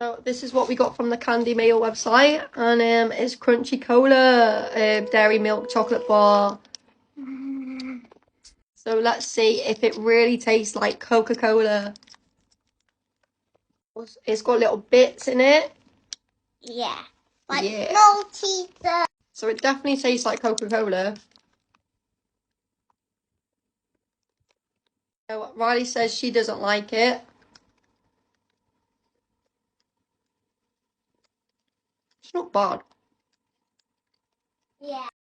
So this is what we got from the CandyMail website, and it's crunchy cola, dairy milk chocolate bar. So let's see if it really tastes like Coca-Cola. It's got little bits in it. Yeah. Like yeah. Maltesers. So it definitely tastes like Coca-Cola. So Riley says she doesn't like it. It's not bad. Yeah.